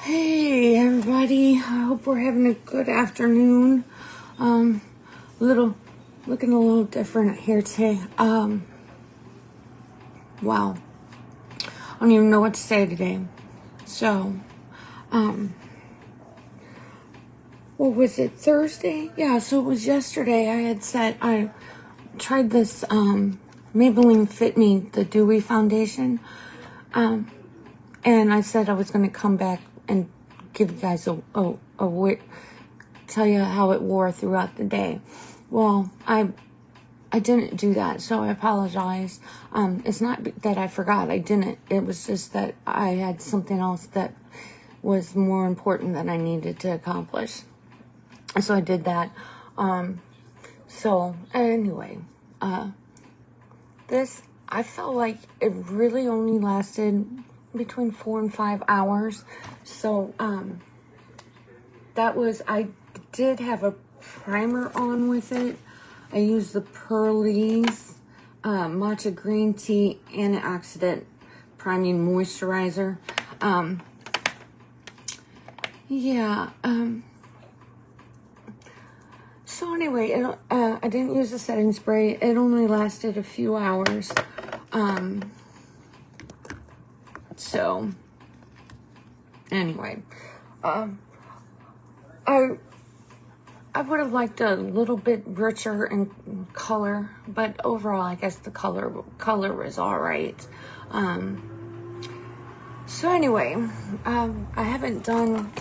Hey everybody, I hope we're having a good afternoon. Little looking a little different here today. Wow. I don't even know what to say today. So, what was it, Thursday? Yeah, so it was yesterday. I had said I tried this Maybelline Fit Me, the Dewy foundation. And I said I was going to come back and give you guys tell you how it wore throughout the day. Well, I didn't do that, so I apologize. It's not that I forgot, I didn't. It was just that I had something else that was more important that I needed to accomplish. So I did that. So anyway, this, I felt like it really only lasted between 4 and 5 hours. So, I did have a primer on with it. I used the Pearlie's Matcha Green Tea Antioxidant Priming Moisturizer. So anyway, I didn't use the setting spray. It only lasted a few hours. So anyway, I would have liked a little bit richer in color, but overall, I guess the color was all right. So anyway, I haven't done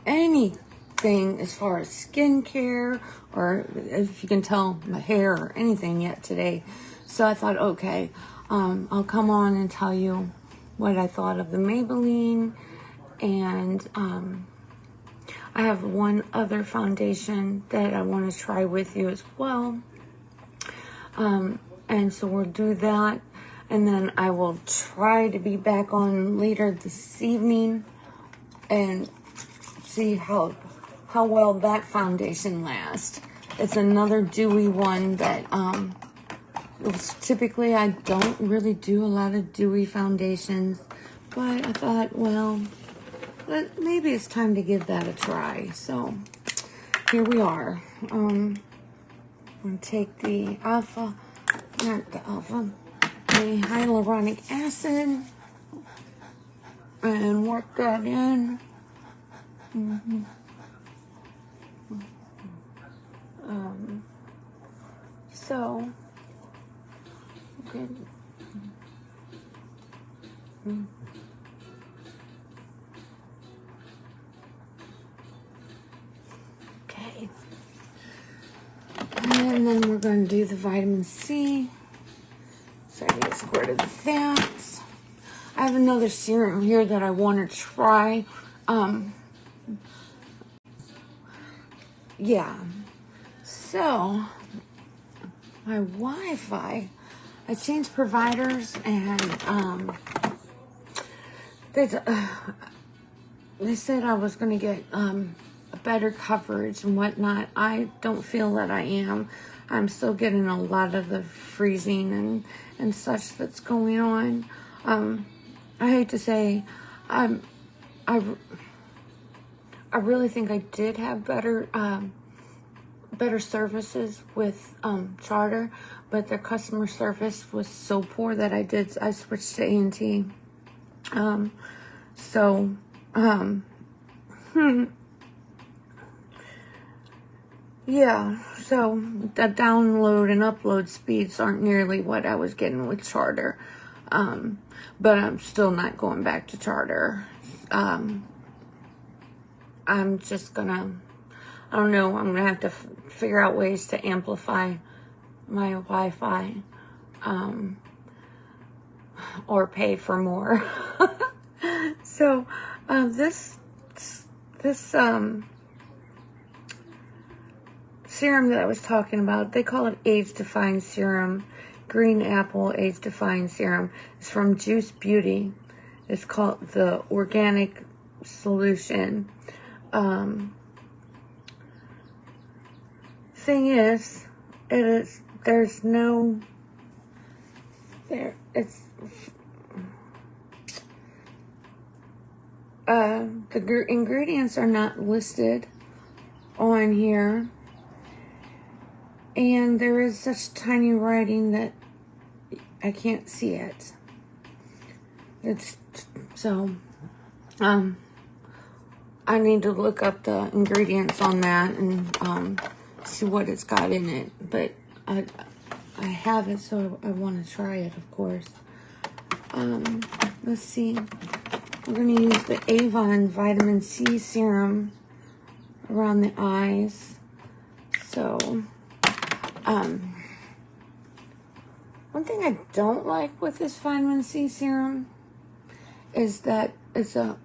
anything as far as skincare or, if you can tell, my hair or anything yet today. So I thought, okay, I'll come on and tell you what I thought of the Maybelline, and I have one other foundation that I want to try with you as well. And so we'll do that, and then I will try to be back on later this evening and see how well that foundation lasts. It's another dewy one that typically I don't really do a lot of dewy foundations, but I thought, well, maybe it's time to give that a try. So here we are. I'm going to take the hyaluronic acid and work that in. So, okay. Okay. And then we're going to do the vitamin C. So I get a squirt of that. I have another serum here that I want to try. Yeah. So, my Wi-Fi, I changed providers, and they said I was going to get a better coverage and whatnot. I don't feel that I am. I'm still getting a lot of the freezing and such that's going on. I hate to say, I really think I did have better services with Charter, but their customer service was so poor that I switched to AT&T. Yeah, so the download and upload speeds aren't nearly what I was getting with Charter. But I'm still not going back to Charter. I'm just gonna, I don't know, I'm gonna have to figure out ways to amplify my Wi-Fi, or pay for more. So, this serum that I was talking about, they call it Age Defying Serum, Green Apple Age Defying Serum. It's from Juice Beauty. It's called the Organic Solution. Thing is, there's no, the ingredients are not listed on here, and there is such tiny writing that I can't see it. It's so I need to look up the ingredients on that and see what it's got in it. But I have it, so I want to try it, of course. Let's see. We're going to use the Avon Vitamin C Serum around the eyes. So, one thing I don't like with this Vitamin C Serum is that it's a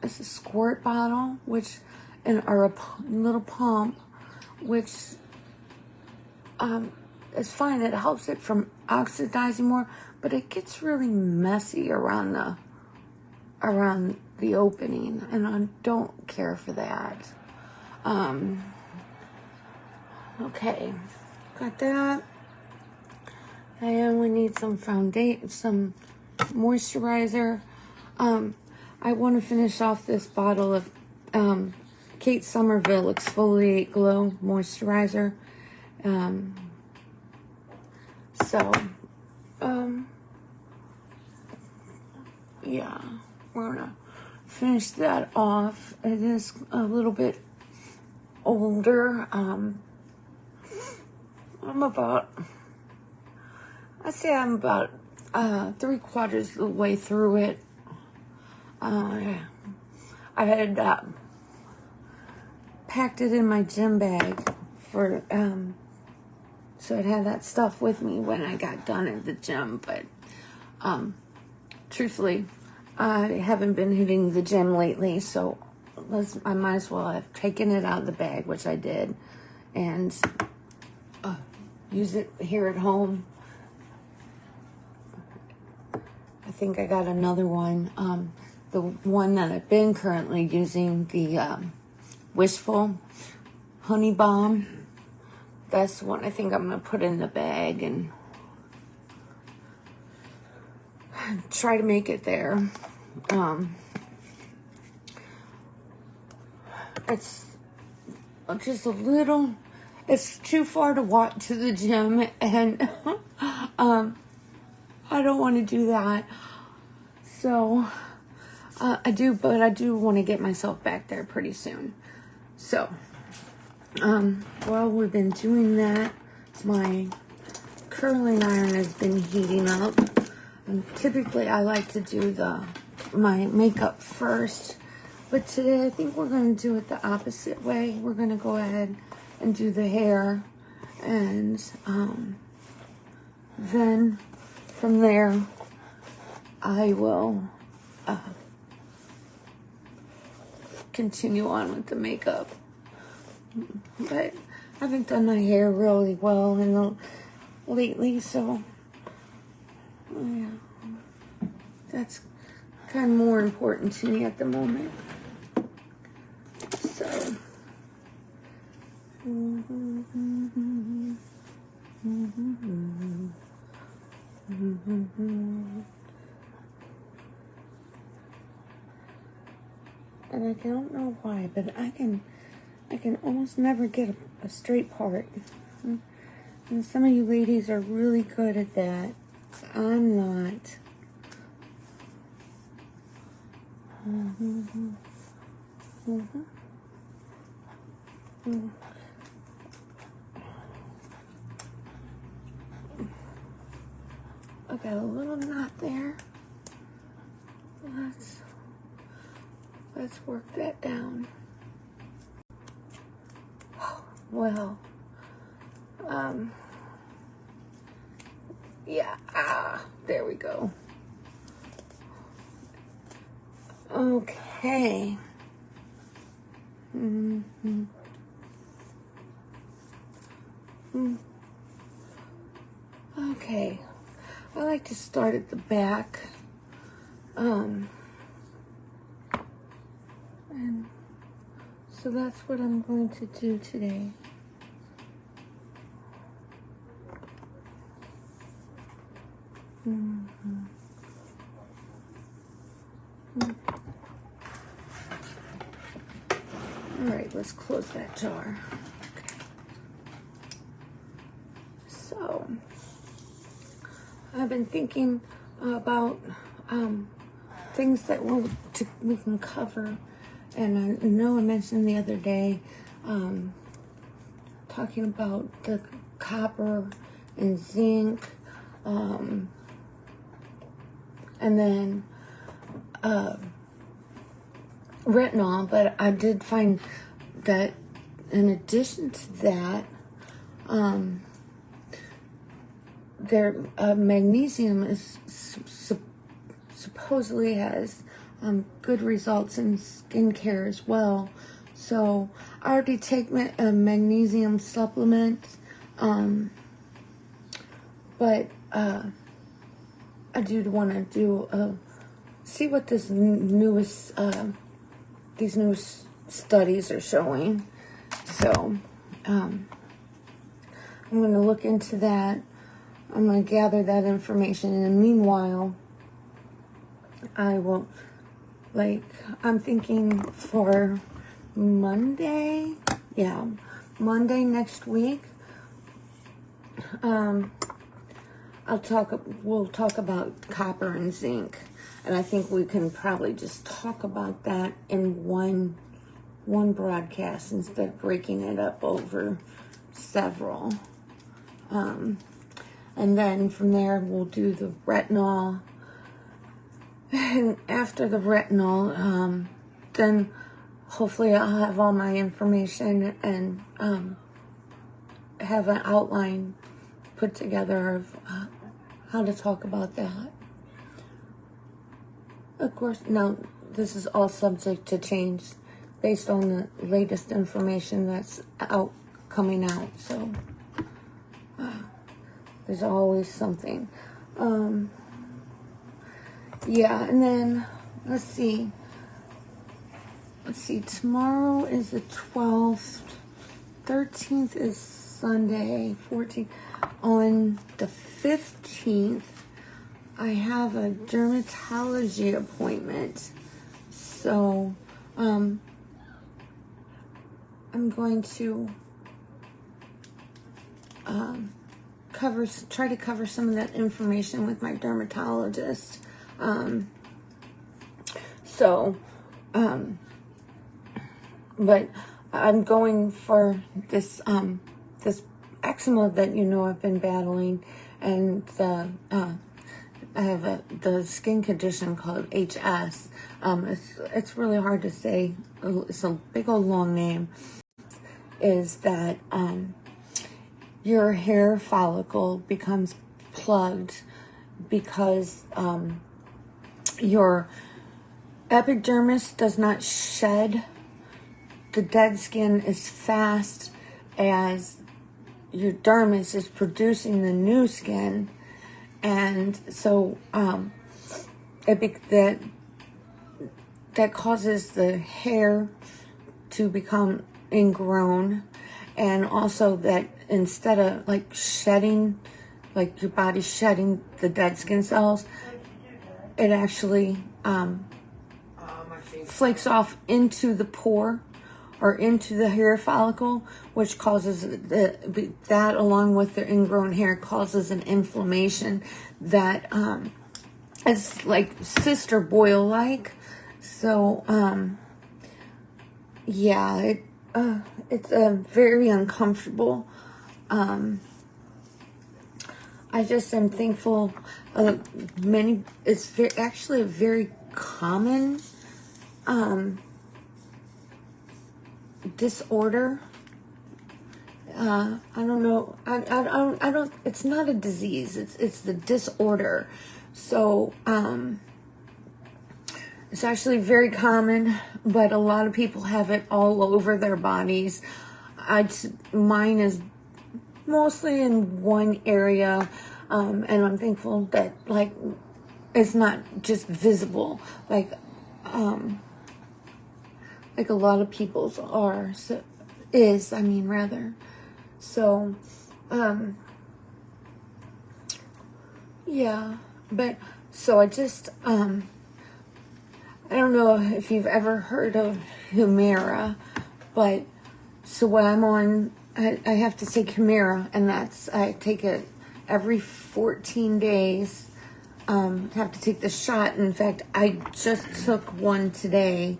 squirt bottle, or a little pump, which is fine. It helps it from oxidizing more, but it gets really messy around the opening, and I don't care for that. Okay, got that. And we need some some moisturizer. I want to finish off this bottle of Kate Somerville Exfoliate Glow Moisturizer. Yeah, we're gonna finish that off. It is a little bit older. I'd say I'm about 3/4 of the way through it. I had packed it in my gym bag for so I'd have that stuff with me when I got done at the gym. But truthfully, I haven't been hitting the gym lately, so I might as well have taken it out of the bag, which I did, and use it here at home. I think I got another one. The one that I've been currently using, the Wishful Honey Balm. That's the one I think I'm going to put in the bag and try to make it there. It's just a little, it's too far to walk to the gym, and I don't want to do that. So I do want to get myself back there pretty soon. So while we've been doing that, my curling iron has been heating up. And typically I like to do my makeup first, but today I think we're going to do it the opposite way. We're going to go ahead and do the hair, and then from there I will continue on with the makeup. But I haven't done my hair really well lately, so yeah, that's kind of more important to me at the moment. So and I don't know why, but I can almost never get a straight part. And some of you ladies are really good at that. I'm not. I got a little knot there. Let's work that down. Well, yeah, there we go. Okay. Okay. I like to start at the back. And so that's what I'm going to do today. right, let's close that jar. Okay. So, I've been thinking about things that we can cover. And I know I mentioned the other day, talking about the copper and zinc, and then retinol, but I did find that in addition to that, magnesium is supposedly has good results in skincare as well. So I already take magnesium supplements, but I do want to see what this newest these new studies are showing. So I'm going to look into that. I'm going to gather that information, and meanwhile, I will, I'm thinking for Monday, Monday next week, we'll talk about copper and zinc, and I think we can probably just talk about that in one broadcast instead of breaking it up over several. And then from there, we'll do the retinol. And after the retinol, then hopefully I'll have all my information and have an outline put together of how to talk about that. Of course, now this is all subject to change based on the latest information that's coming out. So there's always something. And then let's see. Tomorrow is the 12th. 13th is Sunday. 14th. On the 15th, I have a dermatology appointment. So, I'm going to try to cover some of that information with my dermatologist. But I'm going for this eczema that I've been battling, and I have the skin condition called HS. It's really hard to say. It's a big old long name. Is that your hair follicle becomes plugged because your epidermis does not shed the dead skin as fast as your dermis is producing the new skin, and so that causes the hair to become ingrown, and also that instead of shedding, your body shedding the dead skin cells, it actually flakes off into the pore or into the hair follicle, which causes that along with the ingrown hair causes an inflammation that is like sister boil like. So it's very uncomfortable. I just am thankful. It's actually a very common disorder. I don't know. I don't. It's not a disease. It's the disorder. So it's actually very common, but a lot of people have it all over their bodies. Mine is mostly in one area, and I'm thankful that it's not just visible like a lot of people's are. So but so I just I don't know if you've ever heard of Humira, But so what I'm on, I have to take Humira, and I take it every 14 days. Have to take the shot. In fact, I just took one today.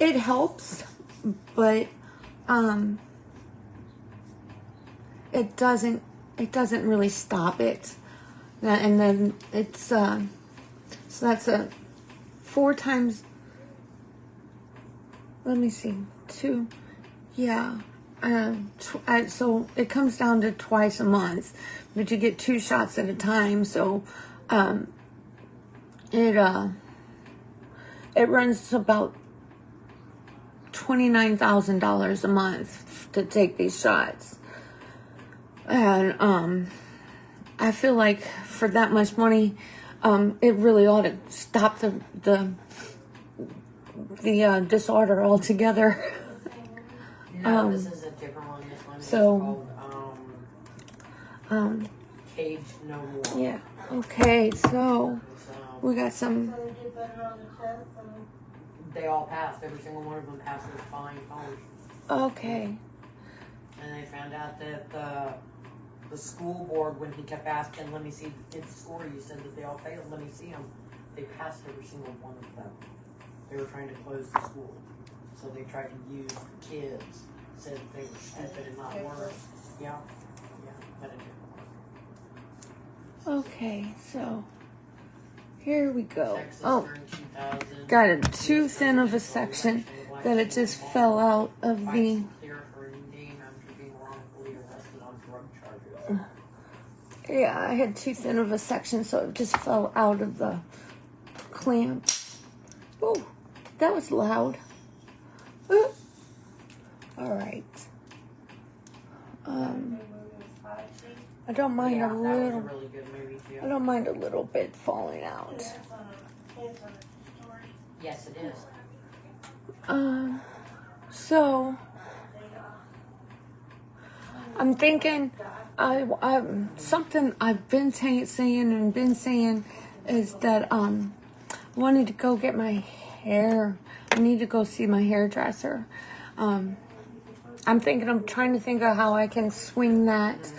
It helps, but it doesn't really stop it. And then it's so that's 4 times. Let me see, 2. Yeah. So it comes down to twice a month, but you get 2 shots at a time. So it runs about $29,000 a month to take these shots, and I feel like for that much money, it really ought to stop the disorder altogether. No, this is a different one. This one is called Cage No More. Yeah. Okay, so we got some. They all passed. Every single one of them passed with flying colors. Okay. And they found out that the school board, when he kept asking, let me see the score, you said that they all failed, let me see them. They passed every single one of them. They were trying to close the school. So they tried to use the kids. Said they were stupid and not work. Yeah, but it didn't work. Okay, so here we go. Texas Oh, during 2000, got it too thin of a section that it just fell out of the. Clear for a name after being wrongfully arrested on drug charges. Yeah, I had too thin of a section, so it just fell out of the clamp. Oh, that was loud. Ooh. All right. I don't mind a That was little. a really good movie too. I don't mind a little bit falling out. Yes, it is. So I'm thinking, something I've been saying is that I wanted to go get my hair. I need to go see my hairdresser. I'm trying to think of how I can swing that,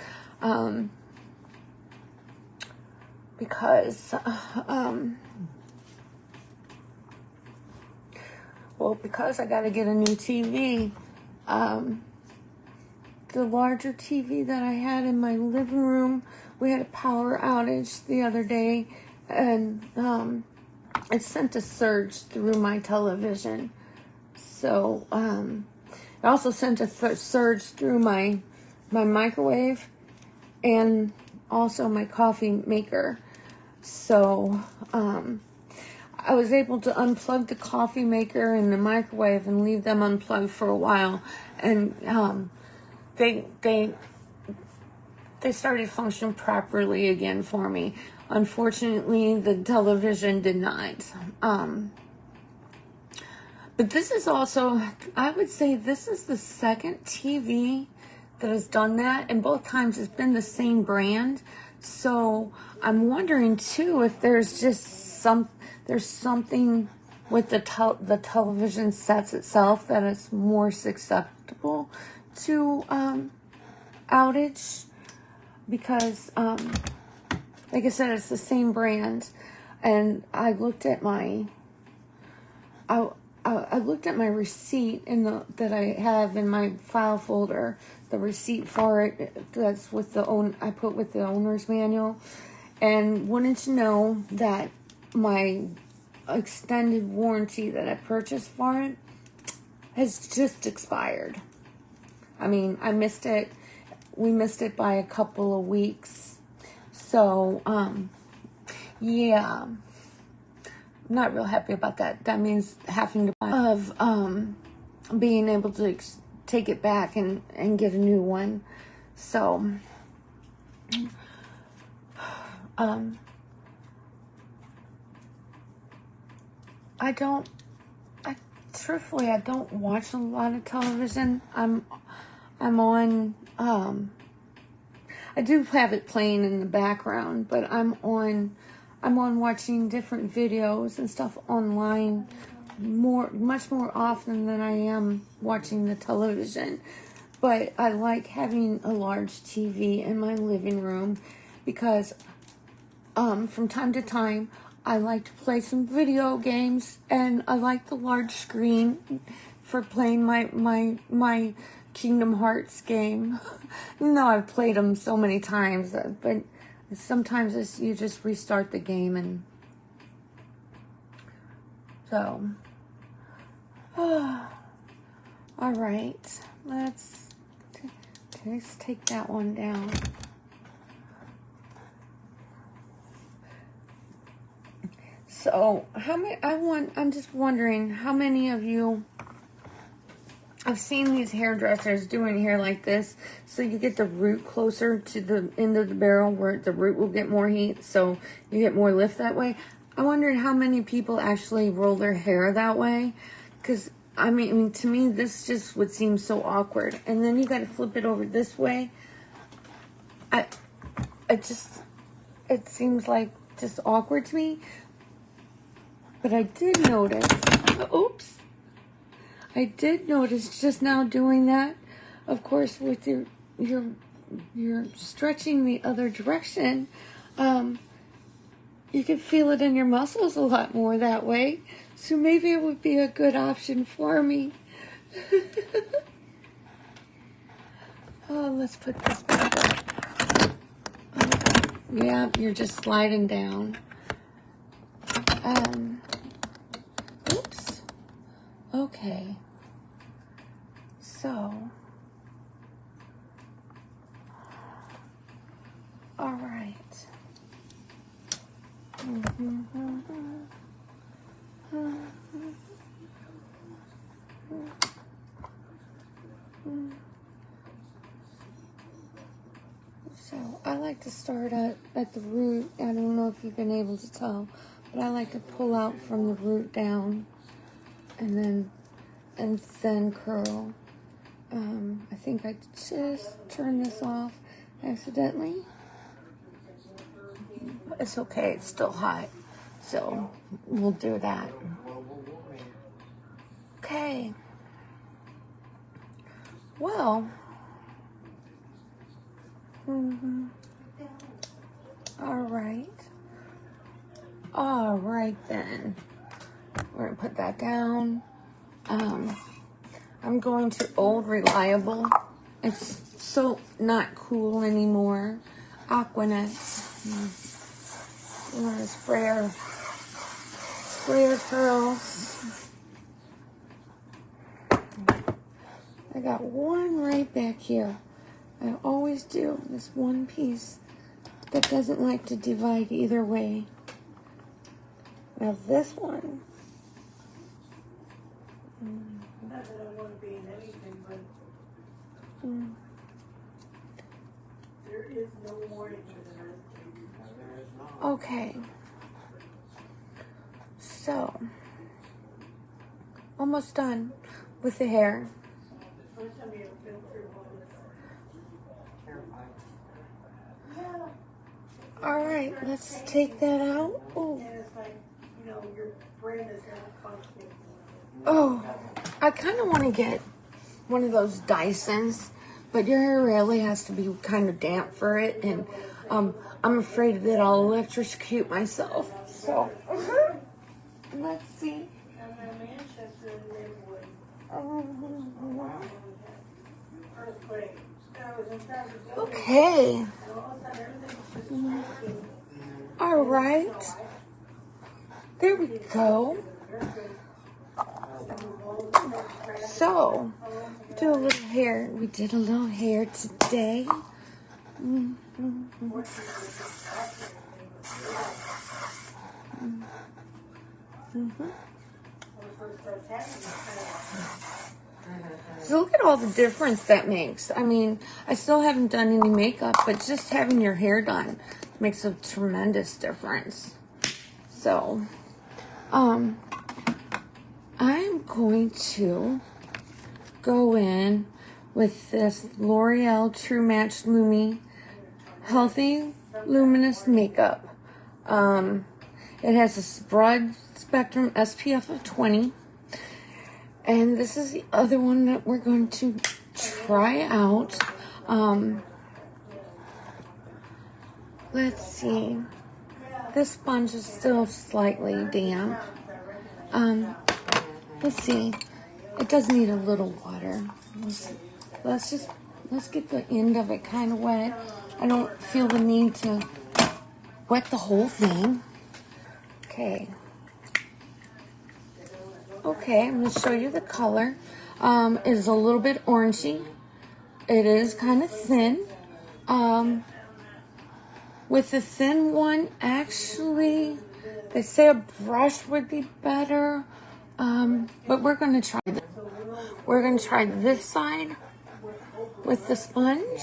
because I got to get a new TV. The larger TV that I had in my living room, we had a power outage the other day, and it sent a surge through my television. So it also sent a surge through my microwave and also my coffee maker. So I was able to unplug the coffee maker and the microwave and leave them unplugged for a while, and they started functioning properly again for me. Unfortunately, the television did not. But this is also, I would say this is the second TV that has done that, and both times it's been the same brand. So I'm wondering too if there's just something with the television sets itself that is more susceptible to outage, because like I said, it's the same brand. And I looked at my I looked at my receipt that I have in my file folder, the receipt for it that's with I put with the owner's manual, and wanted to know that my extended warranty that I purchased for it has just expired. I mean, I missed it. We missed it by a couple of weeks. So, yeah. Not real happy about that. That means having to buy being able to take it back and get a new one. So truthfully I don't watch a lot of television. I'm on I do have it playing in the background, but I'm on watching different videos and stuff online much more often than I am watching the television. But I like having a large TV in my living room because from time to time I like to play some video games, and I like the large screen for playing my Kingdom Hearts game. No, I've played them so many times, but sometimes you just restart the game, and so. All right, let's take that one down. So, I'm just wondering how many of you, I've seen these hairdressers doing hair like this, so you get the root closer to the end of the barrel where the root will get more heat, so you get more lift that way. I wondered how many people actually roll their hair that way, because, I mean, to me, this just would seem so awkward. And then you got to flip it over this way. It seems like just awkward to me. But I did notice, I did notice just now doing that. Of course, with you're stretching the other direction, you can feel it in your muscles a lot more that way. So maybe it would be a good option for me. Oh, let's put this back up. Yeah, you're just sliding down. Oops. Okay. So. All right. So I like to start at the root. I don't know if you've been able to tell, but I like to pull out from the root down and then curl. I think I just turned this off accidentally. It's okay, it's still hot, so we'll do that. Okay. Well, all right then. We're gonna put that down. I'm going to Old Reliable. It's so not cool anymore. Aquanet. Sprayer curls. I got one right back here. I always do. This one piece that doesn't like to divide either way. Now this one. Not that I want to be in anything, but there is no warning for the rest. Okay. So, almost done with the hair. First time you have been through all this. All right, let's take that out. Oh. And it's like, your brain is not functioning. Oh, I kind of want to get one of those Dysons, but your hair really has to be kind of damp for it, and I'm afraid that I'll electrocute myself. So, let's see. I'm in Manchester and they would. Earthquake. I was inside the building. Okay. And all of a sudden everything's just shaking. All right. There we go. So, do a little hair. We did a little hair today. So look at all the difference that makes. I mean, I still haven't done any makeup, but just having your hair done makes a tremendous difference. So, I'm going to go in with this L'Oreal True Match Lumi Healthy Luminous Makeup. It has a broad spectrum SPF of 20. And this is the other one that we're going to try out. Let's see. This sponge is still slightly damp. Let's see. It does need a little water. Let's get the end of it kind of wet. I don't feel the need to wet the whole thing. Okay. Okay, I'm going to show you the color. It is a little bit orangey. It is kind of thin. With the thin one, actually, they say a brush would be better. But we're going to try this. We're going to try this side with the sponge.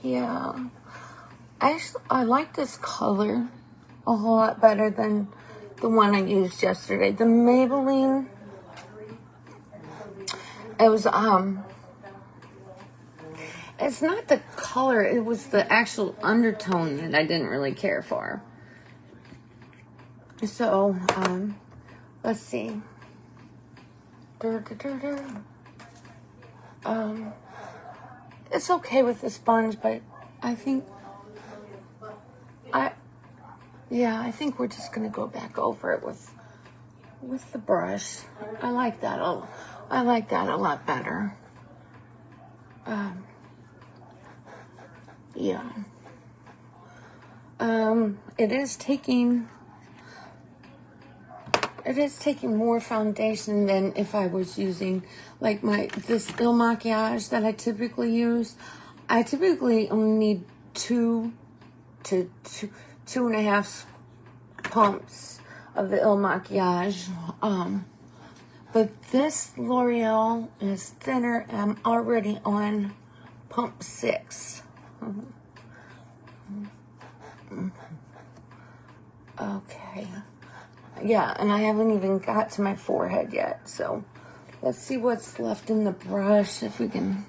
Yeah. Actually, I like this color a whole lot better than the one I used yesterday. The Maybelline, it was, it's not the color, it was the actual undertone that I didn't really care for. So, let's see. It's okay with the sponge, but I think I think we're just gonna go back over it with the brush. I like that a lot better. Yeah. It is taking more foundation than if I was using like this Il Makiage that I typically use. I typically only need 2 to 2.5 pumps of the Il Makiage. But this L'Oreal is thinner. I'm already on pump 6. Okay. Yeah, and I haven't even got to my forehead yet. So let's see what's left in the brush, if we can.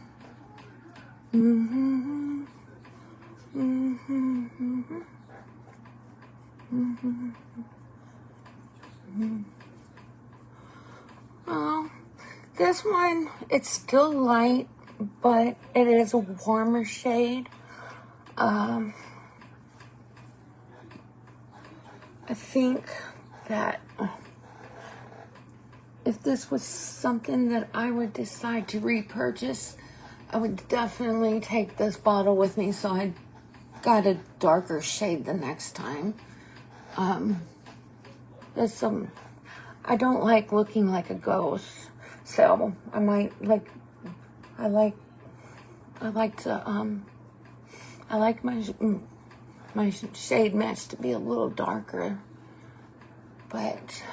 Oh, this one, it's still light, but it is a warmer shade. I think that if this was something that I would decide to repurchase, I would definitely take this bottle with me so I got a darker shade the next time. I don't like looking like a ghost, so I like my shade match to be a little darker, but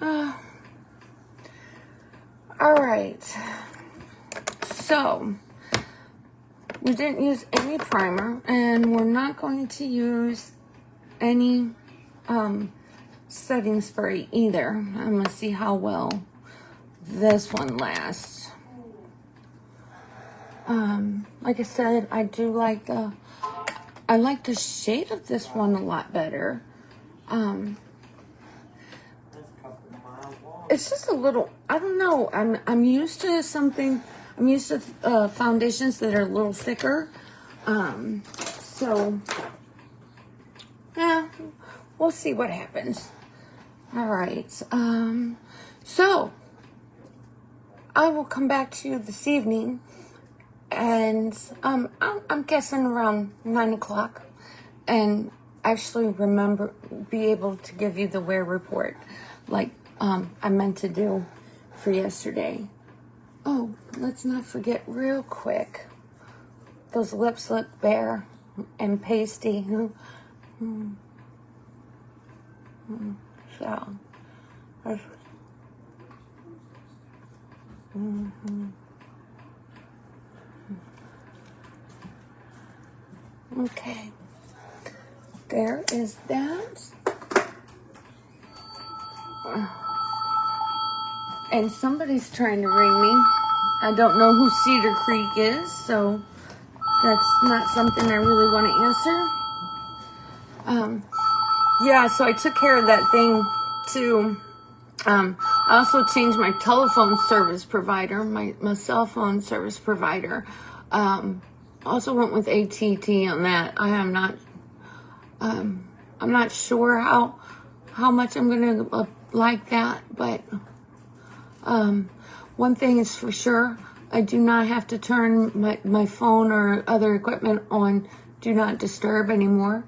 all right. So we didn't use any primer, and we're not going to use any setting spray either. I'm gonna see how well this one lasts. Like I said, I like the shade of this one a lot better. It's just a little, I don't know. I'm used to something. I'm used to foundations that are a little thicker. So yeah, we'll see what happens. All right. So I will come back to you this evening, and I'm guessing around 9 o'clock, and actually be able to give you the wear report like I meant to do for yesterday. Oh, let's not forget real quick, those lips look bare and pasty. So okay, there is that. And somebody's trying to ring me. I don't know who Cedar Creek is, so that's not something I really want to answer. Yeah, so I took care of that thing too. I also changed my telephone service provider, my cell phone service provider. Also went with AT&T on that. I'm not sure how much I'm gonna like that, but one thing is for sure, I do not have to turn my phone or other equipment on Do Not Disturb anymore.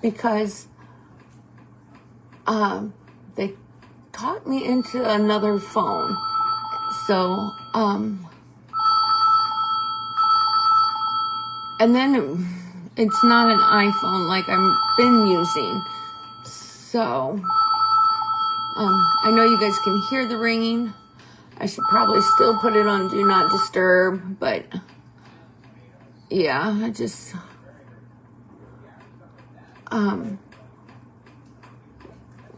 Because they talked me into another phone. So, and then it's not an iPhone like I've been using. So, I know you guys can hear the ringing. I should probably still put it on Do Not Disturb, but yeah, I just,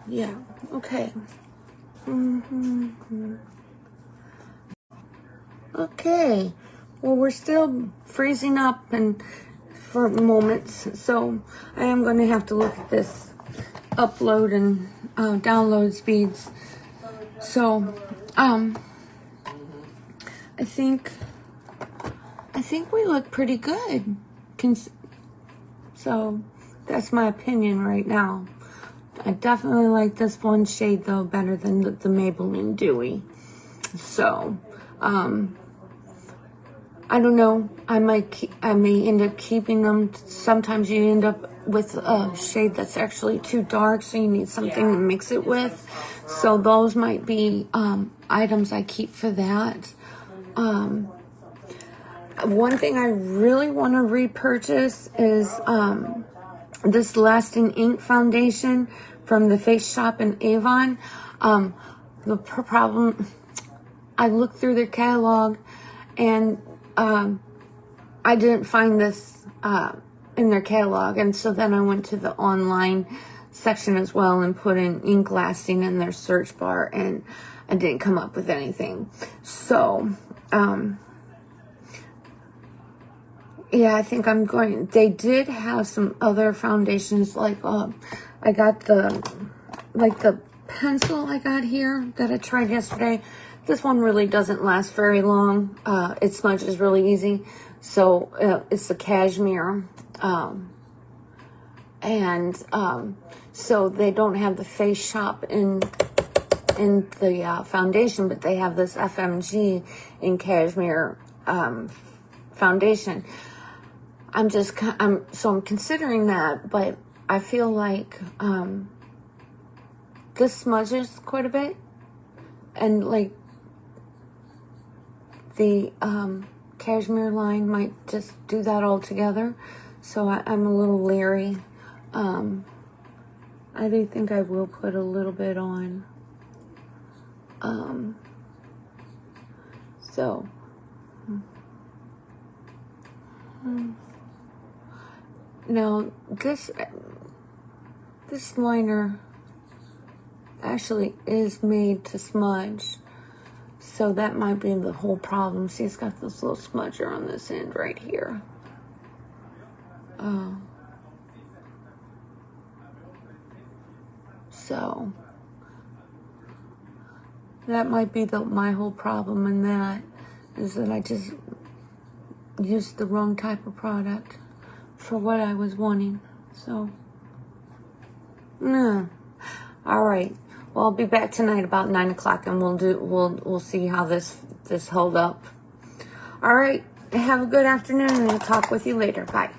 yeah, okay. Okay, well, we're still freezing up and for moments, so I am going to have to look at this upload and download speeds. So, I think we look pretty good. So that's my opinion right now. I definitely like this one shade though better than the Maybelline Dewy. So, I don't know. I may end up keeping them. Sometimes you end up with a shade that's actually too dark, so you need something to mix it with. So those might be items I keep for that. One thing I really want to repurchase is this Lasting Ink foundation from the Face Shop in Avon. The problem, I looked through their catalog and I didn't find this in their catalog, and so then I went to the online section as well and put in ink lasting in their search bar, and I didn't come up with anything. So yeah, I think I'm going. They did have some other foundations, like I got the pencil I got here that I tried yesterday. This one really doesn't last very long. It smudges really easy. So it's the cashmere. So they don't have the Face Shop in the foundation, but they have this FMG in cashmere foundation. I'm considering that, but I feel like this smudges quite a bit, and like the cashmere line might just do that all together. So I'm a little leery. I do think I will put a little bit on. Now this liner actually is made to smudge, so that might be the whole problem. See, it's got this little smudger on this end right here. So that might be my whole problem in that, is that I just used the wrong type of product for what I was wanting. So, all right. Well, I'll be back tonight about 9 o'clock, and we'll see how this hold up. All right. Have a good afternoon, and I'll talk with you later. Bye.